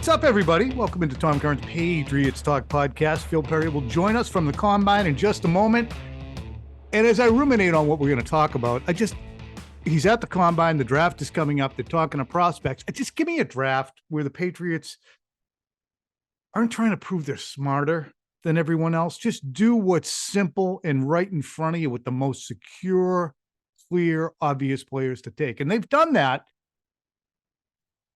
What's up, everybody? Welcome into Tom Curran's Patriots Talk Podcast. Phil Perry will join us from the Combine in just a moment. And as I ruminate on what we're going to talk about, he's at the Combine, the draft is coming up, they're talking to prospects. Just give me a draft where the Patriots aren't trying to prove they're smarter than everyone else. Just do what's simple and right in front of you with the most secure, clear, obvious players to take. And they've done that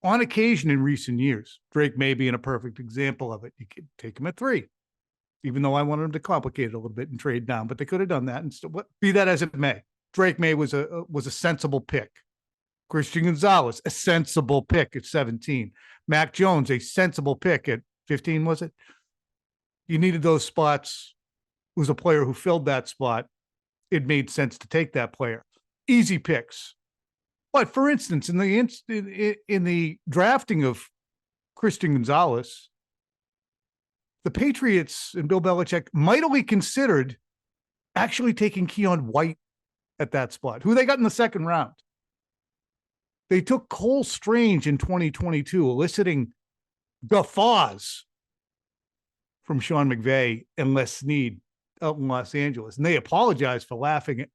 on occasion in recent years. Drake May being a perfect example of it. You could take him at 3, even though I wanted him to complicate it a little bit and trade down, but they could have done that. And still, be that as it may, Drake May was a sensible pick. Christian Gonzalez, a sensible pick at 17. Mac Jones, a sensible pick at 15, was it? You needed those spots. It was a player who filled that spot. It made sense to take that player. Easy picks. But for instance, in the drafting of Christian Gonzalez, the Patriots and Bill Belichick mightily considered actually taking Keon White at that spot, who they got in the second round. They took Cole Strange in 2022, eliciting guffaws from Sean McVay and Les Snead out in Los Angeles. And they apologized for laughing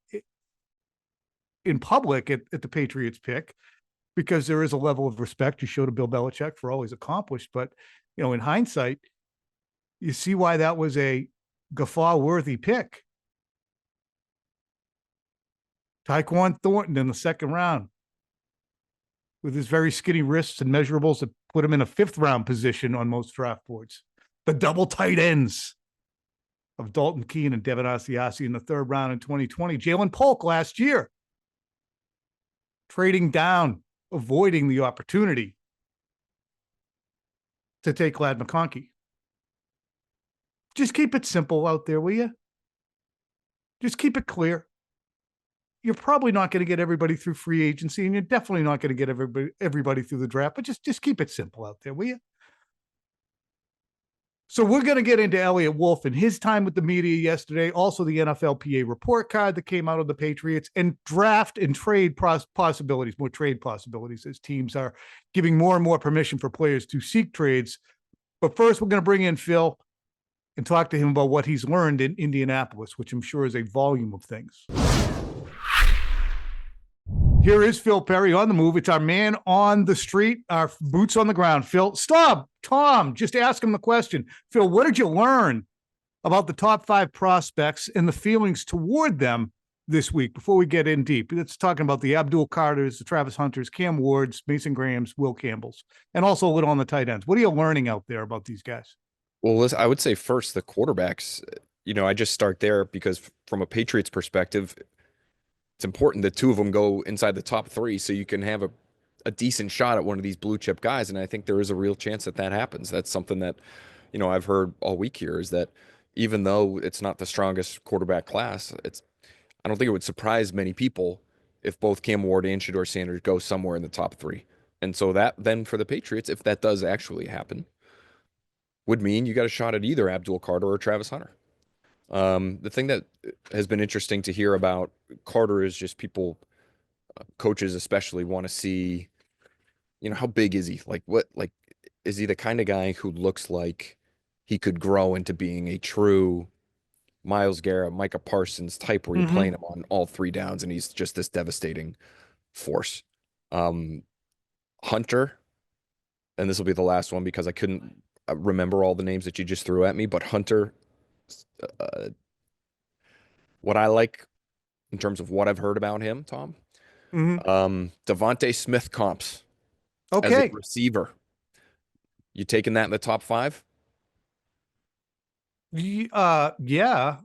in public at the Patriots pick, because there is a level of respect you show to Bill Belichick for all he's accomplished. But, in hindsight, you see why that was a guffaw-worthy pick. Tyquan Thornton in the second round with his very skinny wrists and measurables that put him in a 5th-round position on most draft boards. The double tight ends of Dalton Keene and Devin Asiasi in the 3rd round in 2020. Ja'Lynn Polk last year, trading down, avoiding the opportunity to take Ladd McConkey. Just keep it simple out there, will you? Just keep it clear. You're probably not going to get everybody through free agency, and you're definitely not going to get everybody through the draft, but just keep it simple out there, will you? So we're going to get into Eliot Wolf and his time with the media yesterday, also the NFLPA report card that came out of the Patriots, and draft and trade possibilities, more trade possibilities as teams are giving more and more permission for players to seek trades. But first, we're going to bring in Phil and talk to him about what he's learned in Indianapolis, which I'm sure is a volume of things. Here is Phil Perry on the move. It's our man on the street, our boots on the ground. Phil, stop. Tom, just ask him the question. Phil, what did you learn about the top 5 prospects and the feelings toward them this week before we get in deep? It's talking about the Abdul Carters, the Travis Hunters, Cam Wards, Mason Grahams, Will Campbells, and also a little on the tight ends. What are you learning out there about these guys? Well, listen, I would say first the quarterbacks. I just start there because from a Patriots perspective, it's important that 2 of them go inside the top 3 so you can have a decent shot at one of these blue chip guys. And I think there is a real chance that happens. That's something that, I've heard all week here, is that even though it's not the strongest quarterback class, I don't think it would surprise many people if both Cam Ward and Shedeur Sanders go somewhere in the top 3. And so that then for the Patriots, if that does actually happen, would mean you got a shot at either Abdul Carter or Travis Hunter. The thing that has been interesting to hear about Carter is just people, coaches especially, want to see, how big is he? Is he the kind of guy who looks like he could grow into being a true Myles Garrett, Micah Parsons type, where you're playing him on all 3 downs and he's just this devastating force. Hunter, and this will be the last one because I couldn't remember all the names that you just threw at me, but Hunter, what I like in terms of what I've heard about him, Tom, Devontae Smith comps as a receiver. You taking that in the top 5? Yeah,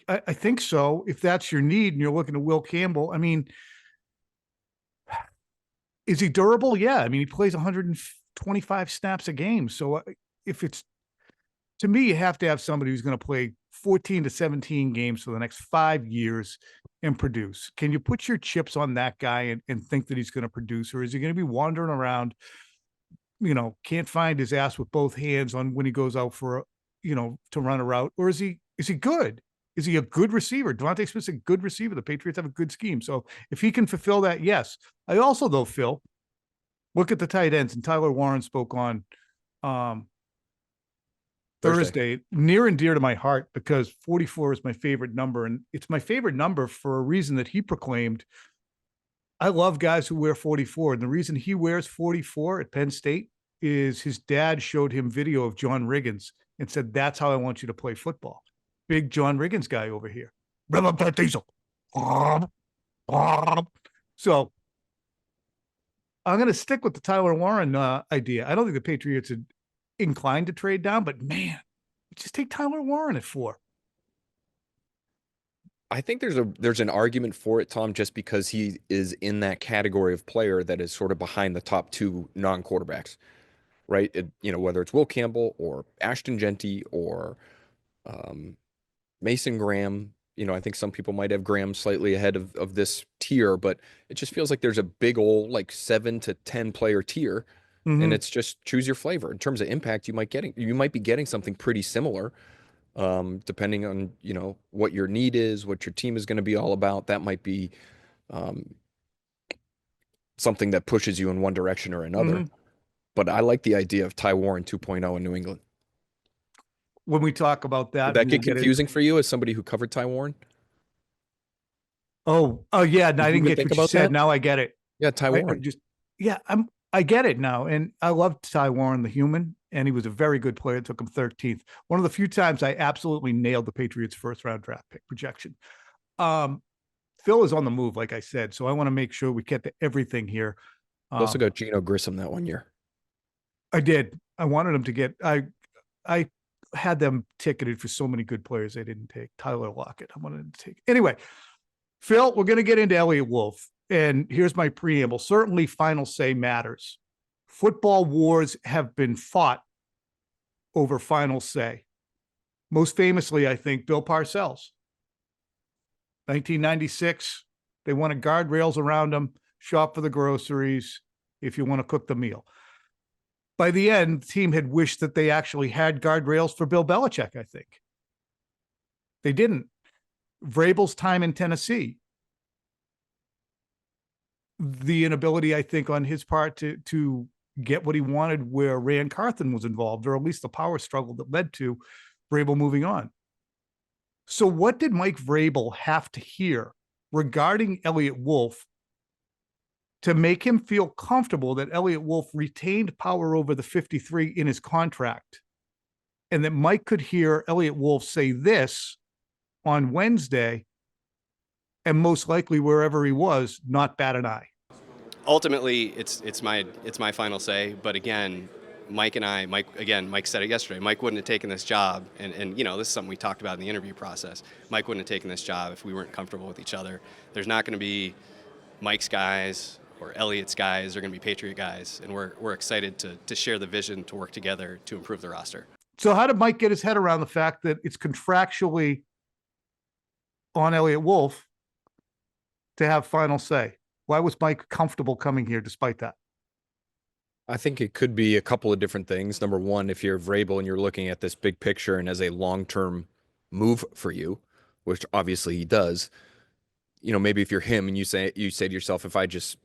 I think so. If that's your need and you're looking at Will Campbell, I mean, is he durable? Yeah. I mean, he plays 125 snaps a game. So if it's, to me, you have to have somebody who's going to play 14 to 17 games for the next 5 years and produce. Can you put your chips on that guy and think that he's going to produce, or is he going to be wandering around, can't find his ass with both hands on when he goes out for, to run a route? Or is he good? Is he a good receiver? Devontae Smith's a good receiver. The Patriots have a good scheme. So if he can fulfill that, yes. I also, though, Phil, look at the tight ends, and Tyler Warren spoke on um, Thursday. Thursday, near and dear to my heart because 44 is my favorite number. And it's my favorite number for a reason that he proclaimed. I love guys who wear 44. And the reason he wears 44 at Penn State is his dad showed him video of John Riggins and said, that's how I want you to play football. Big John Riggins guy over here. So I'm going to stick with the Tyler Warren idea. I don't think the Patriots are inclined to trade down, but man, just take Tyler Warren at 4. I think there's an argument for it, Tom, just because he is in that category of player that is sort of behind the top two non-quarterbacks, right? Whether it's Will Campbell or Ashton Genty or Mason Graham. I think some people might have Graham slightly ahead of this tier, but it just feels like there's a big old like 7 to 10 player tier, and it's just choose your flavor. In terms of impact, you might be getting something pretty similar, depending on what your need is, what your team is going to be all about. That might be something that pushes you in one direction or another. But I like the idea of Ty Warren 2.0 in New England. When we talk about that, did that get confusing for you as somebody who covered Ty Warren? Oh yeah. No, I didn't get what you said. Now I get it. Yeah, Ty Warren. I get it now. And I love Ty Warren, the human, and he was a very good player. It took him 13th. One of the few times I absolutely nailed the Patriots first round draft pick projection. Phil is on the move, like I said. So I want to make sure we get to everything here. You also got Geno Grissom that one year. I did. I wanted him to get, I had them ticketed for so many good players they didn't take. Tyler Lockett, I wanted to take. Anyway, Phil, we're going to get into Eliot Wolf. And here's my preamble. Certainly, final say matters. Football wars have been fought over final say. Most famously, I think, Bill Parcells. 1996, they wanted guardrails around them, shop for the groceries, if you want to cook the meal. By the end, the team had wished that they actually had guardrails for Bill Belichick, I think. They didn't. Vrabel's time in Tennessee, the inability, I think, on his part to get what he wanted where Rand Carthen was involved, or at least the power struggle that led to Vrabel moving on. So what did Mike Vrabel have to hear regarding Eliot Wolf to make him feel comfortable that Eliot Wolf retained power over the 53 in his contract, and that Mike could hear Eliot Wolf say this on Wednesday, and most likely wherever he was, not bat an eye? Ultimately, it's my final say. But again, Mike said it yesterday. Mike wouldn't have taken this job, and this is something we talked about in the interview process. Mike wouldn't have taken this job if we weren't comfortable with each other. There's not going to be Mike's guys or Eliot's guys. They're going to be Patriot guys, and we're excited to share the vision, to work together to improve the roster. So how did Mike get his head around the fact that it's contractually on Eliot Wolf to have final say? Why was Mike comfortable coming here despite that? I think it could be a couple of different things. Number one, if you're Vrabel and you're looking at this big picture and as a long-term move for you, which obviously he does, maybe if you're him and you say to yourself, if I just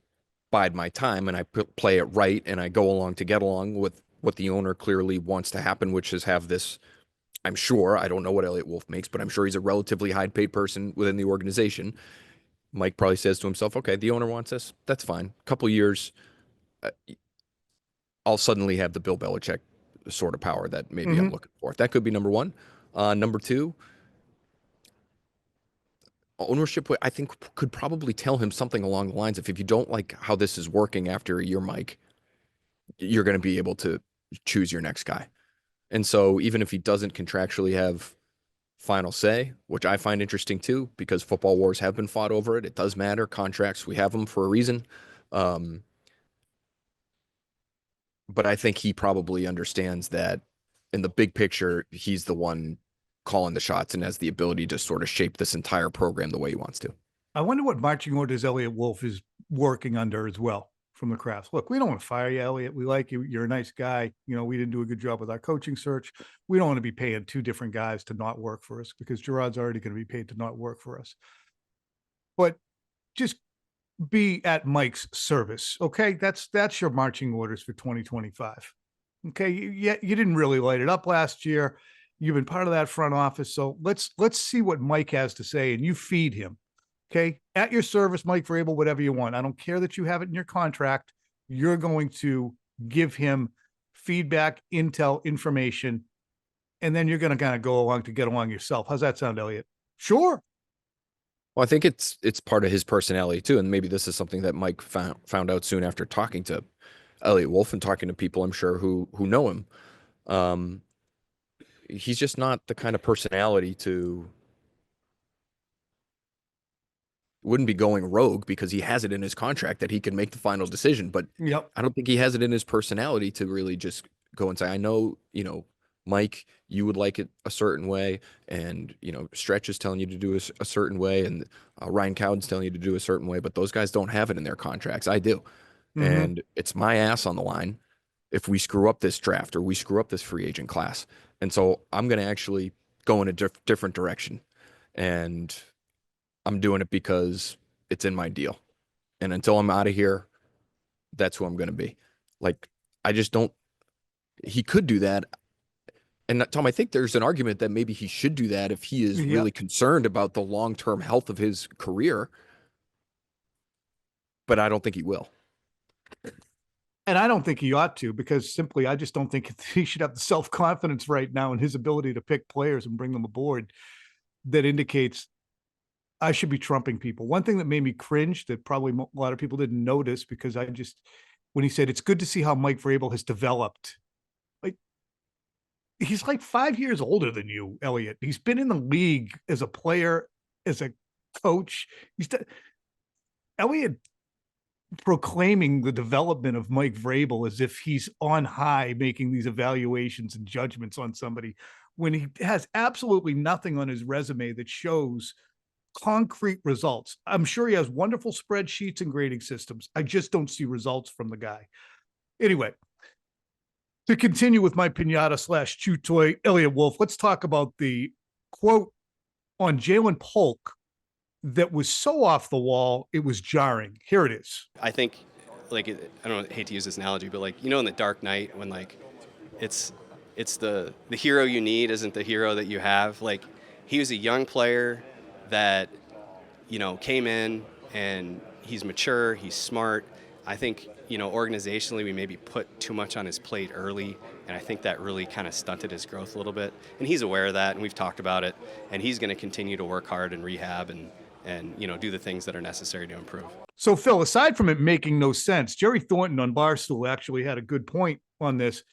bide my time and I play it right and I go along to get along with what the owner clearly wants to happen, which is have this, I'm sure, I don't know what Eliot Wolf makes, but I'm sure he's a relatively high-paid person within the organization. Mike probably says to himself, okay, the owner wants this. That's fine. A couple years, I'll suddenly have the Bill Belichick sort of power that maybe I'm looking for. That could be number one. Number two, ownership, I think, could probably tell him something along the lines of, if you don't like how this is working after a year, Mike, you're going to be able to choose your next guy. And so even if he doesn't contractually have final say, which I find interesting too, because football wars have been fought over it. It does matter. Contracts, we have them for a reason. But I think he probably understands that in the big picture, he's the one calling the shots and has the ability to sort of shape this entire program the way he wants to. I wonder what marching orders Eliot Wolf is working under as well from the Crafts. Look, we don't want to fire you, Eliot. We like you. You're a nice guy. We didn't do a good job with our coaching search. We don't want to be paying two different guys to not work for us because Gerard's already going to be paid to not work for us. But just be at Mike's service, okay? That's your marching orders for 2025. Okay. You didn't really light it up last year. You've been part of that front office. So let's see what Mike has to say, and you feed him. Okay. At your service, Mike Vrabel, whatever you want. I don't care that you have it in your contract. You're going to give him feedback, intel, information, and then you're going to kind of go along to get along yourself. How's that sound, Eliot? Sure. Well, I think it's part of his personality too, and maybe this is something that Mike found out soon after talking to Eliot Wolf and talking to people I'm sure who know him. He's just not the kind of personality to wouldn't be going rogue because he has it in his contract that he can make the final decision. But Yep. I don't think he has it in his personality to really just go and say, I know, Mike, you would like it a certain way. And, Stretch is telling you to do a certain way. And Ryan Cowden's telling you to do a certain way. But those guys don't have it in their contracts. I do. Mm-hmm. And it's my ass on the line if we screw up this draft or we screw up this free agent class. And so I'm going to actually go in a different direction. And I'm doing it because it's in my deal. And until I'm out of here, that's who I'm going to be. Like, I just don't, he could do that. And Tom, I think there's an argument that maybe he should do that if he is really concerned about the long-term health of his career. But I don't think he will. And I don't think he ought to, because simply, I just don't think he should have the self-confidence right now in his ability to pick players and bring them aboard that indicates I should be trumping people. One thing that made me cringe that probably a lot of people didn't notice, because when he said, it's good to see how Mike Vrabel has developed. Like, he's like 5 years older than you, Eliot. He's been in the league as a player, as a coach. Eliot proclaiming the development of Mike Vrabel as if he's on high making these evaluations and judgments on somebody when he has absolutely nothing on his resume that shows concrete results. I'm sure he has wonderful spreadsheets and grading systems. I just don't see results from the guy. Anyway, to continue with my pinata / chew toy, Eliot Wolf, let's talk about the quote on Ja'Lynn Polk that was so off the wall, it was jarring. Here it is. I think, I hate to use this analogy, but in the Dark Knight when it's the hero you need isn't the hero that you have. Like, he was a young player that, came in, and he's mature, he's smart. I think, organizationally, we maybe put too much on his plate early, and I think that really kind of stunted his growth a little bit. And he's aware of that, and we've talked about it, and he's going to continue to work hard and rehab and do the things that are necessary to improve. So, Phil, aside from it making no sense, Jerry Thornton on Barstool actually had a good point on this.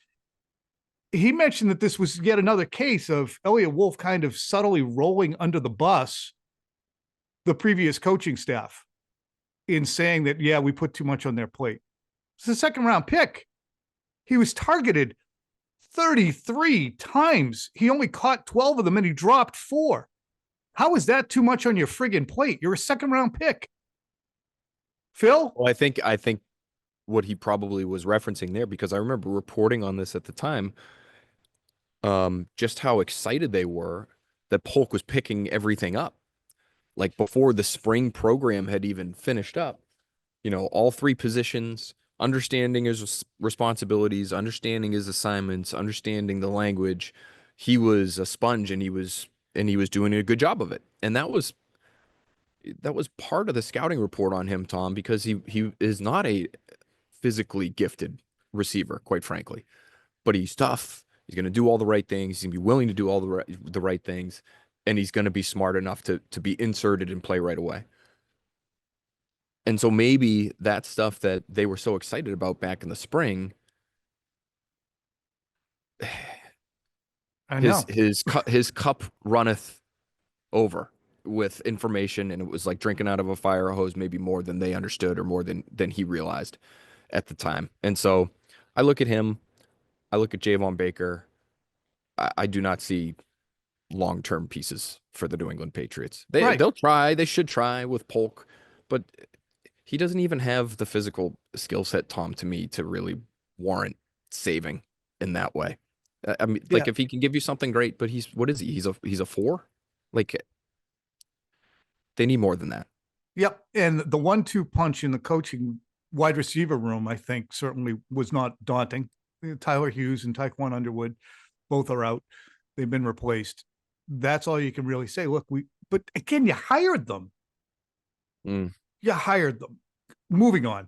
He mentioned that this was yet another case of Eliot Wolf kind of subtly rolling under the bus the previous coaching staff in saying that, yeah, we put too much on their plate. It's a second-round pick. He was targeted 33 times. He only caught 12 of them, and he dropped 4. How is that too much on your friggin' plate? You're a second-round pick. Phil? Well, I think what he probably was referencing there, because I remember reporting on this at the time, just how excited they were that Polk was picking everything up. Like, before the spring program had even finished up, all 3 positions, understanding his responsibilities, understanding his assignments, understanding the language. He was a sponge, and he was doing a good job of it. And that was part of the scouting report on him, Tom, because he is not a physically gifted receiver, quite frankly, but he's tough. He's going to do all the right things. He's going to be willing to do all the right things, and he's going to be smart enough to be inserted and play right away. And so maybe that stuff that they were so excited about back in the spring, I know. his cup runneth over with information, and it was like drinking out of a fire hose, maybe more than they understood or more than he realized at the time. And so I look at him, I look at Javon Baker. I do not see long-term pieces for the New England Patriots. They'll try, they should try with Polk, but he doesn't even have the physical skill set, Tom, to me, to really warrant saving in that way. I mean, like, if he can give you something great, but what is he? He's a 4? Like, they need more than that. Yep. And the 1-2 punch in the coaching wide receiver room, I think, certainly was not daunting. Tyler Hughes and Taekwon Underwood, both are out. They've been replaced. That's all you can really say. Look, but again, you hired them. Mm. You hired them. Moving on.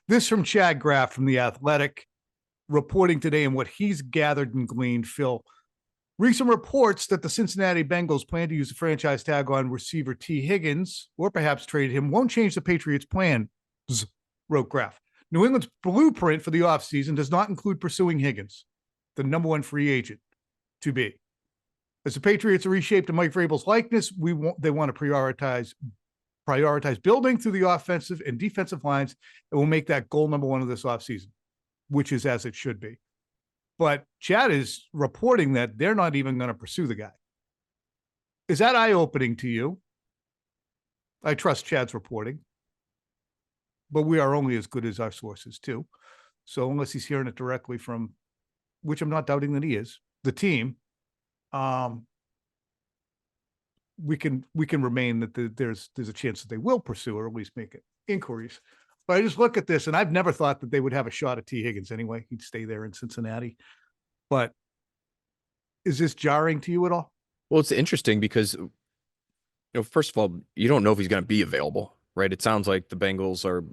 This from Chad Graff from The Athletic, reporting today and what he's gathered and gleaned, Phil. Recent reports that the Cincinnati Bengals plan to use the franchise tag on receiver Tee Higgins, or perhaps trade him, won't change the Patriots' plans, wrote Graff. New England's blueprint for the offseason does not include pursuing Higgins, the number one free agent to be. As the Patriots are reshaped to Mike Vrabel's likeness, they want to prioritize building through the offensive and defensive lines, and will make that goal number one of this offseason, which is as it should be. But Chad is reporting that they're not even going to pursue the guy. Is that eye-opening to you? I trust Chad's reporting, but we are only as good as our sources too. So unless he's hearing it directly from, which I'm not doubting that he is, the team, we can remain that there's a chance that they will pursue or at least make it inquiries. But I just look at this, and I've never thought that they would have a shot at Tee Higgins anyway. He'd stay there in Cincinnati. But is this jarring to you at all? Well, it's interesting because, first of all, you don't know if he's going to be available, right? It sounds like the Bengals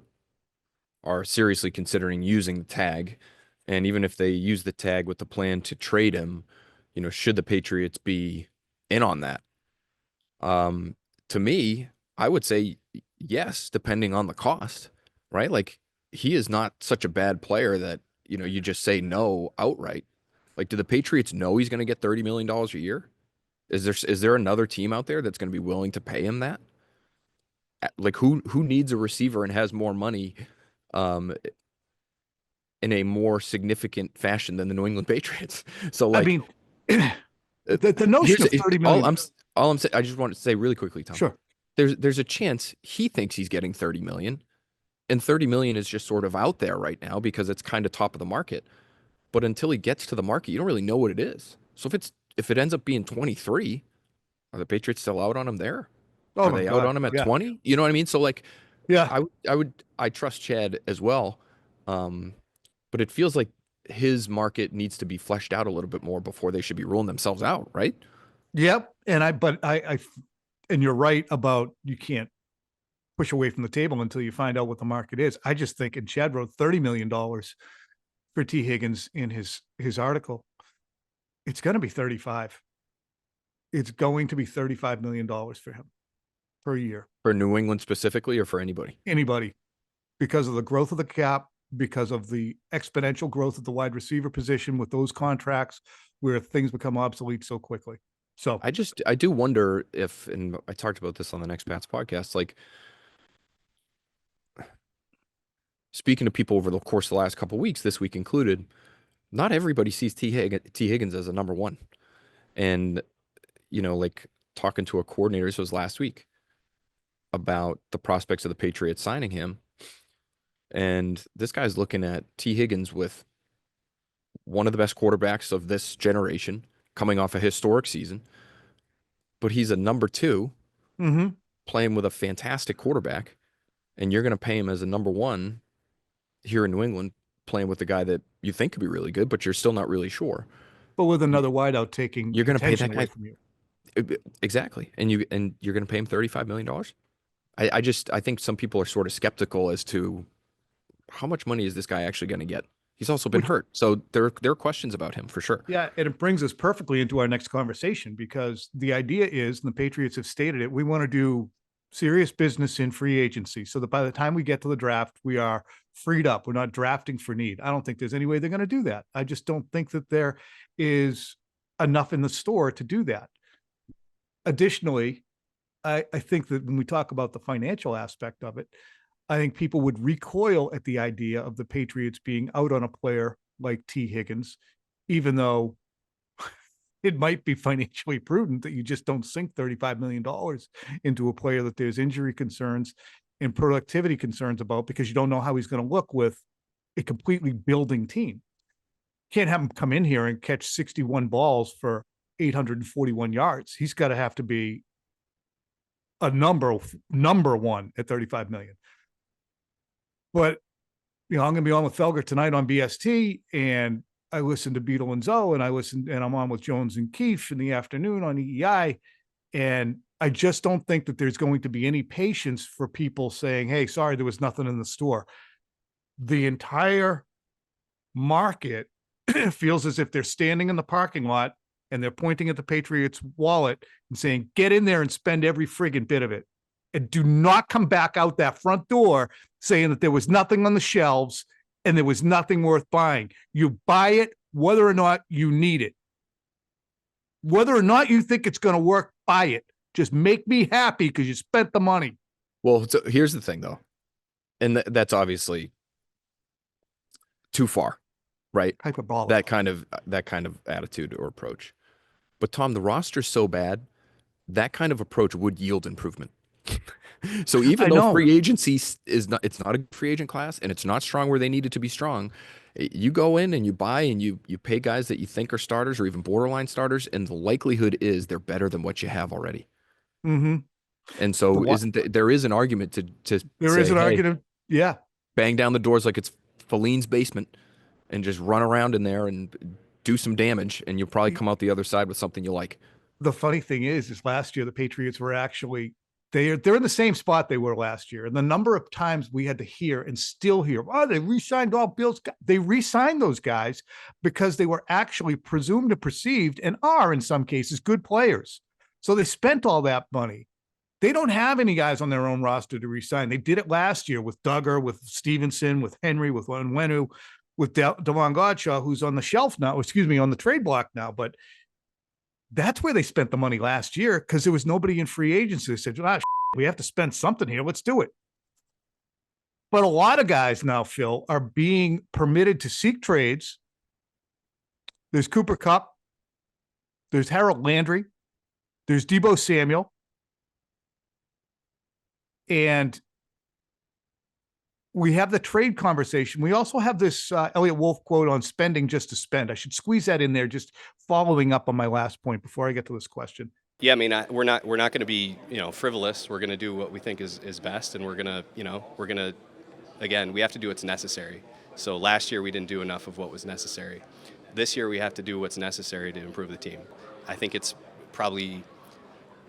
are seriously considering using the tag. And even if they use the tag with the plan to trade him, should the Patriots be in on that? To me, I would say yes, depending on the cost, right? Like, he is not such a bad player that, you just say no outright. Like, do the Patriots know he's going to get $30 million a year? Is there another team out there that's going to be willing to pay him that? Like, who needs a receiver and has more money in a more significant fashion than the New England Patriots? So, like, I mean, the notion of $30 million. All I'm saying, I just want to say really quickly, Tom. Sure. There's a chance he thinks he's getting $30 million, and $30 million is just sort of out there right now because it's kind of top of the market. But until he gets to the market, you don't really know what it is. So if it ends up being 23, are the Patriots still out on him there? Oh, are they out on him at 20? You know what I mean? So, like, yeah, I trust Chad as well. But it feels like his market needs to be fleshed out a little bit more before they should be ruling themselves out, right? Yep. And you're right about you can't push away from the table until you find out what the market is. I just think, and Chad wrote $30 million for Tee Higgins in his article. It's going to be 35. It's going to be $35 million for him per year. For New England specifically, or for anybody? Anybody, because of the growth of the cap, because of the exponential growth of the wide receiver position with those contracts where things become obsolete so quickly. So I do wonder if, and I talked about this on the Next Pats podcast, like, speaking to people over the course of the last couple of weeks, this week included, not everybody sees Tee Higgins as a number one. And, like, talking to a coordinator, this was last week, about the prospects of the Patriots signing him. And this guy's looking at Tee Higgins with one of the best quarterbacks of this generation, coming off a historic season. But he's a number two, playing with a fantastic quarterback. And you're going to pay him as a number one here in New England, playing with the guy that you think could be really good, but you're still not really sure. But with another wideout taking, you're going to pay that guy from you. Exactly, and you're going to pay him $35 million. I think some people are sort of skeptical as to how much money is this guy actually going to get. He's also been hurt, so there are questions about him for sure. Yeah, and it brings us perfectly into our next conversation, because the idea is, and the Patriots have stated it, we want to do serious business in free agency so that by the time we get to the draft, we are freed up. We're not drafting for need. I don't think there's any way they're going to do that. I just don't think that there is enough in the store to do that. Additionally, I think that when we talk about the financial aspect of it, I think people would recoil at the idea of the Patriots being out on a player like Tee Higgins, even though it might be financially prudent that you just don't sink $35 million into a player that there's injury concerns and productivity concerns about, because you don't know how he's going to look with a completely building team. Can't have him come in here and catch 61 balls for 841 yards. He's got to have to be a number one at 35 million. But, I'm going to be on with Felger tonight on BST, and I listen to Beetle and Zoe, and I'm on with Jones and Keefe in the afternoon on EEI. And I just don't think that there's going to be any patience for people saying, hey, sorry, there was nothing in the store. The entire market feels as if they're standing in the parking lot and they're pointing at the Patriots wallet and saying, get in there and spend every friggin' bit of it. And do not come back out that front door saying that there was nothing on the shelves and there was nothing worth buying. You buy it whether or not you need it. Whether or not you think it's going to work, buy it. Just make me happy because you spent the money. Well, so here's the thing, though. And that's obviously too far, right? Hyperbolic. That kind of attitude or approach. But Tom, the roster's so bad, that kind of approach would yield improvement. So even though free agency it's not a free agent class and it's not strong where they need it to be strong, you go in and you buy and you pay guys that you think are starters or even borderline starters, and the likelihood is they're better than what you have already. Mm-hmm. And so there is an argument to there say, is an argument. Yeah. Bang down the doors like it's Feline's basement and just run around in there and do some damage, and you'll probably come out the other side with something you like. The funny thing is last year the Patriots were actually they're in the same spot they were last year. And the number of times we had to hear and still hear, oh, they re-signed all Bills. They re-signed those guys because they were actually presumed and perceived and are in some cases good players. So they spent all that money. They don't have any guys on their own roster to re-sign. They did it last year with Duggar, with Stevenson, with Henry, with Onwenu, with Devon Godshaw, who's on the shelf now, on the trade block now. But that's where they spent the money last year because there was nobody in free agency. They said, we have to spend something here. Let's do it. But a lot of guys now, Phil, are being permitted to seek trades. There's Cooper Kupp. There's Harold Landry. There's Deebo Samuel. And we have the trade conversation. We also have this Eliot Wolf quote on spending just to spend. I should squeeze that in there, just following up on my last point before I get to this question. Yeah, I mean, we're not going to be, frivolous. We're going to do what we think is best, and we're going to, again, we have to do what's necessary. So last year we didn't do enough of what was necessary. This year we have to do what's necessary to improve the team. I think it's probably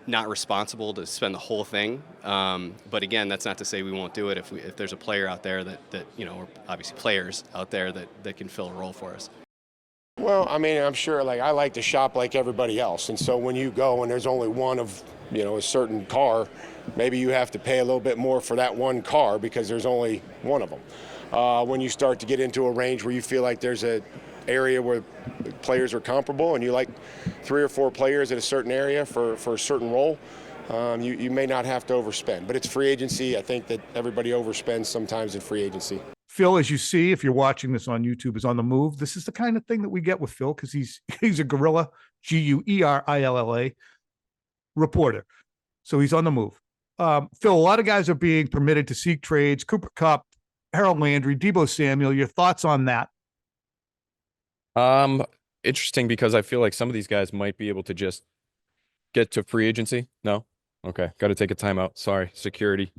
not responsible to spend the whole thing, but again, that's not to say we won't do it if there's a player out there that or obviously players out there that can fill a role for us. Well, I mean, I'm sure, I like to shop like everybody else, and so when you go and there's only one of, a certain car, maybe you have to pay a little bit more for that one car because there's only one of them. When you start to get into a range where you feel like there's a area where players are comparable and you like 3 or 4 players at a certain area for a certain role, you may not have to overspend. But it's free agency. I think that everybody overspends sometimes in free agency. Phil, as you see, if you're watching this on YouTube, is on the move. This is the kind of thing that we get with Phil because he's a guerrilla, Guerilla reporter. So he's on the move. Phil, a lot of guys are being permitted to seek trades. Cooper Kupp, Harold Landry, Deebo Samuel. Your thoughts on that? Interesting because I feel like some of these guys might be able to just get to free agency. No? Okay. Got to take a timeout. Sorry. Security.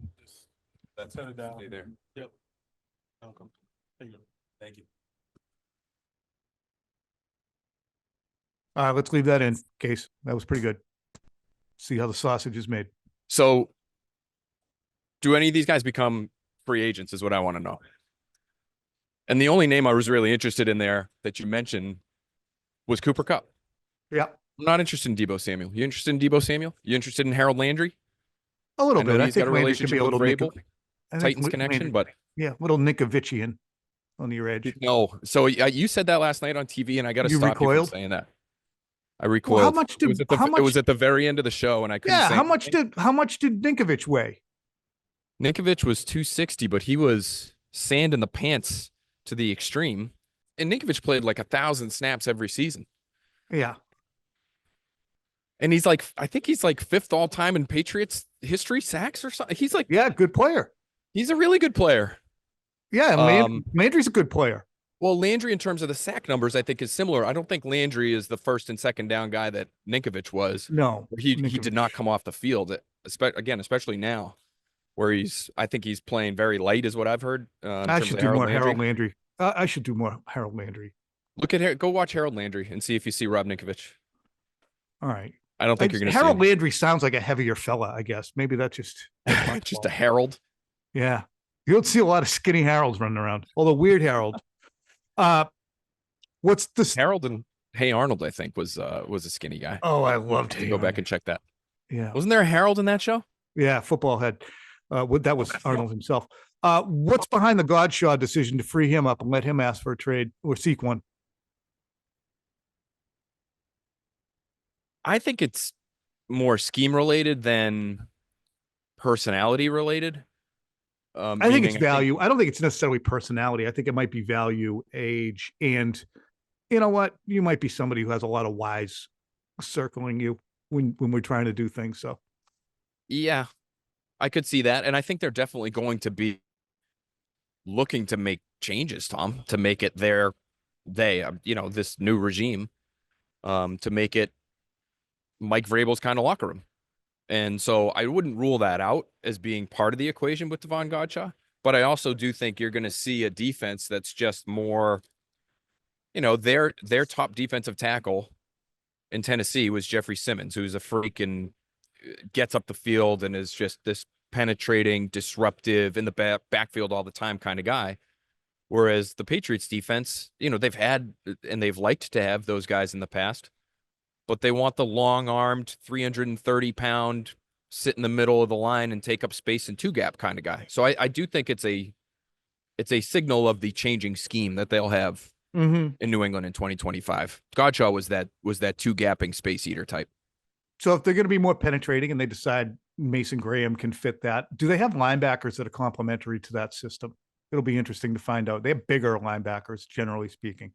That's it down. Stay there. Yep. Welcome. Thank you. All right, let's leave that in case. That was pretty good. See how the sausage is made. So do any of these guys become free agents is what I want to know. And the only name I was really interested in there that you mentioned was Cooper Kupp. Yeah. I'm not interested in Deebo Samuel. You interested in Deebo Samuel? You interested in Harold Landry? A little bit. He's got a relationship with Vrabel, Titans connection, but yeah, little Nickovichian on your edge. No. So you said that last night on TV, and I got to stop you from saying that. I recoiled. Well, how much did it was at the very end of the show, and I couldn't say how much did Ninkovich weigh? Ninkovich was 260, but he was sand in the pants to the extreme. And Ninkovich played like 1,000 snaps every season. Yeah. And I think he's like 5th all time in Patriots history sacks or something. He's good player. He's a really good player. Yeah, Landry's a good player. Well, Landry, in terms of the sack numbers, I think is similar. I don't think Landry is the first and second down guy that Ninkovich was. No, he did not come off the field. Especially now, where I think he's playing very light, is what I've heard. I should do more Harold Landry. I should do more Harold Landry. Look at go watch Harold Landry and see if you see Rob Ninkovich. All right. I don't think you're going to see Harold him. Landry sounds like a heavier fella, I guess. Maybe that's just Just a Harold. Yeah. You don't see a lot of skinny Harolds running around. Although weird Harold. What's this? Harold and Hey Arnold, I think, was a skinny guy. Oh, I loved Go back and check that. Yeah. Wasn't there a Harold in that show? Yeah, football head. That was Arnold himself. What's behind the Godshaw decision to free him up and let him ask for a trade or seek one? I think it's more scheme related than personality related. I think it's value. I don't think it's necessarily personality. I think it might be value, age, and you know what? You might be somebody who has a lot of whys circling you when we're trying to do things. So, yeah, I could see that, and I think they're definitely going to be looking to make changes, Tom, to make it this new regime, to make it Mike Vrabel's kind of locker room. And so I wouldn't rule that out as being part of the equation with Devon Godshaw. But I also do think you're going to see a defense that's just more, their top defensive tackle in Tennessee was Jeffrey Simmons, who's a freak and gets up the field and is just this penetrating, disruptive, in the backfield all the time kind of guy. Whereas the Patriots defense, they've had and they've liked to have those guys in the past. But they want the long-armed, 330-pound, sit in the middle of the line and take up space in two-gap kind of guy. So I do think it's a signal of the changing scheme that they'll have in New England in 2025. Godshaw was that two-gapping space eater type. So if they're going to be more penetrating and they decide Mason Graham can fit that, do they have linebackers that are complementary to that system? It'll be interesting to find out. They have bigger linebackers, generally speaking.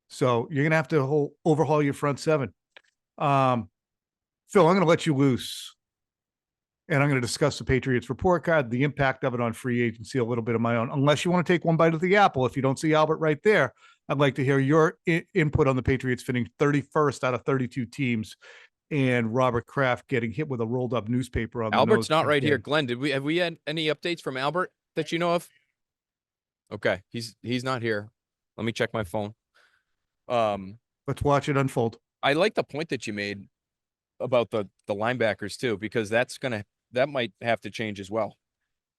So you're going to have to overhaul your front seven. Phil, I'm going to let you loose, and I'm going to discuss the Patriots report card, the impact of it on free agency, a little bit of my own. Unless you want to take one bite of the apple, if you don't see Albert right there, I'd like to hear your input on the Patriots finishing 31st out of 32 teams, and Robert Kraft getting hit with a rolled up newspaper on the Albert's nose not right again. here. Glenn, have we had any updates from Albert that you know of? Okay, he's not here. Let me check my phone. Let's watch it unfold. I like the point that you made about the linebackers too, because that might have to change as well.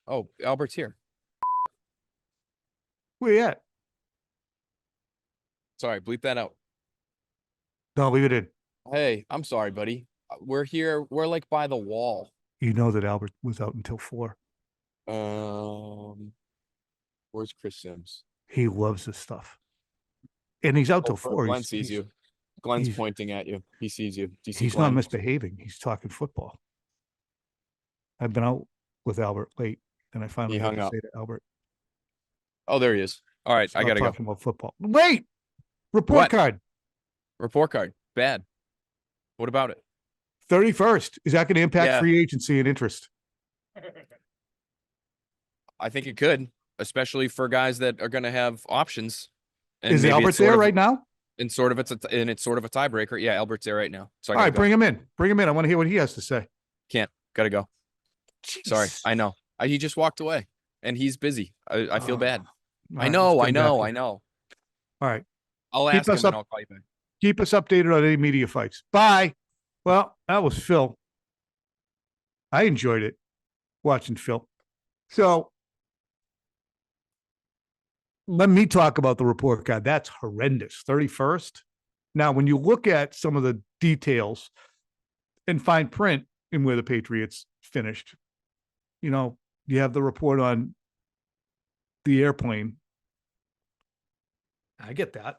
Oh, Albert's here. Where you at? Sorry, bleep that out. No, leave it in. Hey, I'm sorry, buddy. We're here. We're like by the wall. You know that Albert was out until 4. Where's Chris Sims? He loves this stuff. And he's out till 4. Glenn sees you. Glenn's pointing at you. He sees you. Do you see he's Glenn? not misbehaving. He's talking football. I've been out with Albert late, and I finally hung had to up. say to Albert, Oh, there he is. All right, I gotta go. Talking about football. Wait! Report card. Report card. Bad. What about it? 31st. Is that going to impact free agency and interest? I think it could, especially for guys that are going to have options. And Is Albert there right now? And sort of it's a tiebreaker. Yeah, Albert's there right now. So all right, bring him in. Bring him in. I want to hear what he has to say. Can't. Gotta go. Jeez. Sorry. I know. He just walked away, and he's busy. I feel bad. Right, I know. All right. I'll ask him and I'll call you back. Keep us updated on any media fights. Bye. Well, that was Phil. I enjoyed it watching Phil. So let me talk about the report card. That's horrendous. 31st. Now, when you look at some of the details and fine print in where the Patriots finished, you have the report on the airplane. I get that.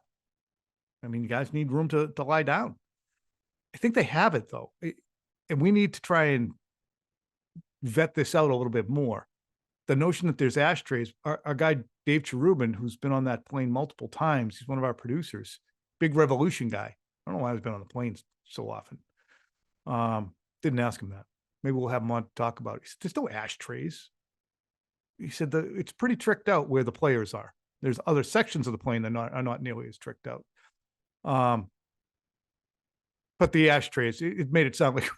I mean, you guys need room to lie down. I think they have it, though. And we need to try and vet this out a little bit more. The notion that there's ashtrays, our guy, Dave Cherubin, who's been on that plane multiple times, he's one of our producers, big Revolution guy. I don't know why he's been on the planes so often. Didn't ask him that. Maybe we'll have him on to talk about it. He said, there's no ashtrays. He said it's pretty tricked out where the players are. There's other sections of the plane that are not nearly as tricked out. But the ashtrays, it made it sound like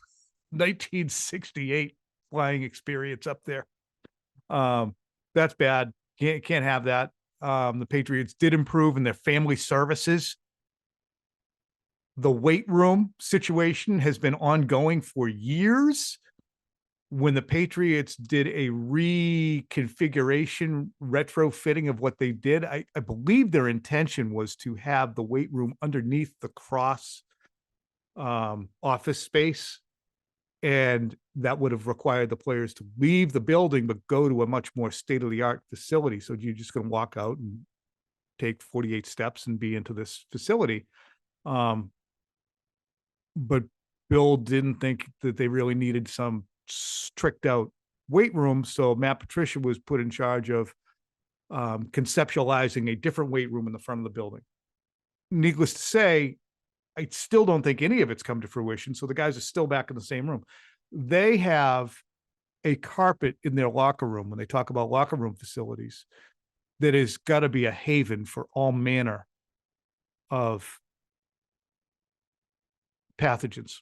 1968 flying experience up there. That's bad. Can't have that. the Patriots did improve in their family services. The weight room situation has been ongoing for years. When the Patriots did a reconfiguration, retrofitting of what they did, I believe their intention was to have the weight room underneath the cross office space. And that would have required the players to leave the building, but go to a much more state-of-the-art facility. So you're just going to walk out and take 48 steps and be into this facility. But Bill didn't think that they really needed some tricked out weight room. So Matt Patricia was put in charge of conceptualizing a different weight room in the front of the building. Needless to say, I still don't think any of it's come to fruition. So the guys are still back in the same room. They have a carpet in their locker room when they talk about locker room facilities that has got to be a haven for all manner of pathogens.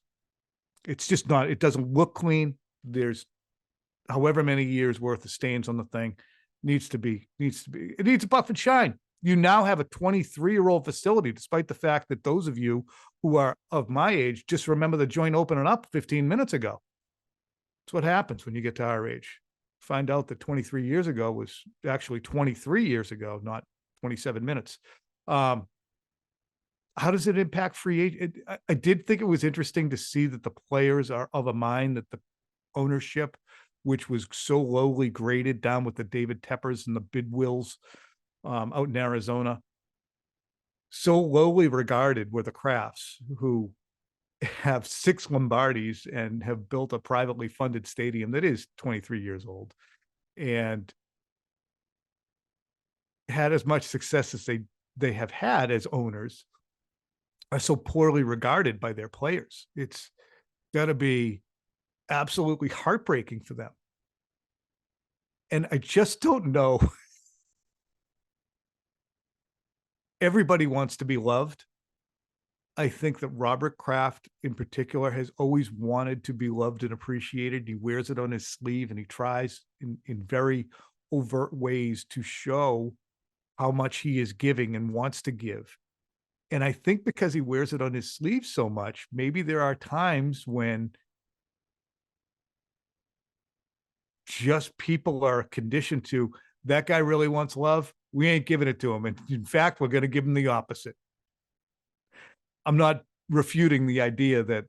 It's just not, it doesn't look clean. There's however many years worth of stains on the thing. It needs a buff and shine. You now have a 23-year-old facility, despite the fact that those of you who are of my age just remember the joint opening up 15 minutes ago. That's what happens when you get to our age. Find out that 23 years ago was actually 23 years ago, not 27 minutes. How does it impact free agent? I did think it was interesting to see that the players are of a mind that the ownership, which was so lowly graded down with the David Teppers and the Bidwills out in Arizona, so lowly regarded were the Crafts, who have 6 Lombardis and have built a privately funded stadium that is 23 years old and had as much success as they have had as owners, are so poorly regarded by their players. It's got to be absolutely heartbreaking for them. And I just don't know. Everybody wants to be loved. I think that Robert Kraft in particular has always wanted to be loved and appreciated. He wears it on his sleeve and he tries in very overt ways to show how much he is giving and wants to give. And I think because he wears it on his sleeve so much, maybe there are times when just people are conditioned to, that guy really wants love. We ain't giving it to him. And in fact, we're going to give him the opposite. I'm not refuting the idea that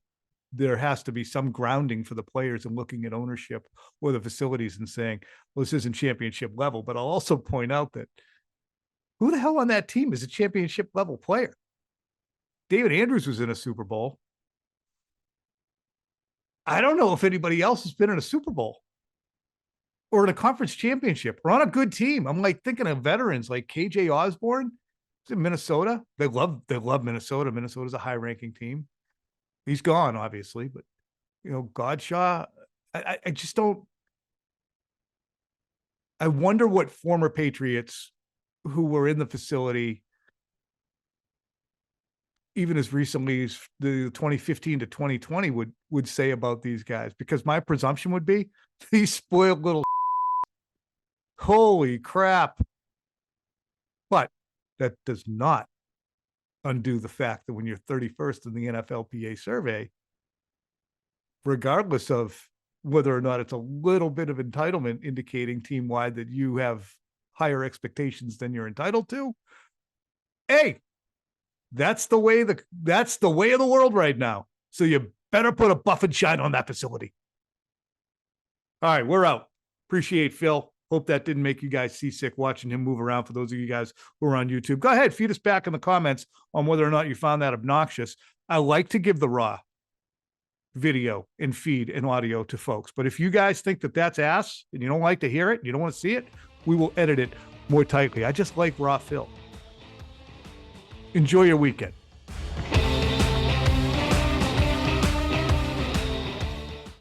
there has to be some grounding for the players in looking at ownership or the facilities and saying, well, this isn't championship level. But I'll also point out that who the hell on that team is a championship level player? David Andrews was in a Super Bowl. I don't know if anybody else has been in a Super Bowl or in a conference championship or on a good team. I'm like thinking of veterans like KJ Osborne. He's in Minnesota. They love Minnesota. Minnesota's a high-ranking team. He's gone, obviously, but Godshaw, I just don't. I wonder what former Patriots who were in the facility even as recently as the 2015 to 2020 would say about these guys, because my presumption would be these spoiled little holy crap. But that does not undo the fact that when you're 31st in the NFLPA survey, regardless of whether or not it's a little bit of entitlement indicating team-wide that you have higher expectations than you're entitled to, hey, that's the way of the world right now. So you better put a buff and shine on that facility. All right, we're out. Appreciate Phil. Hope that didn't make you guys seasick watching him move around. For those of you guys who are on YouTube, go ahead, feed us back in the comments on whether or not you found that obnoxious. I like to give the raw video and feed and audio to folks. But if you guys think that that's ass and you don't like to hear it, you don't want to see it, we will edit it more tightly. I just like raw Phil. Enjoy your weekend.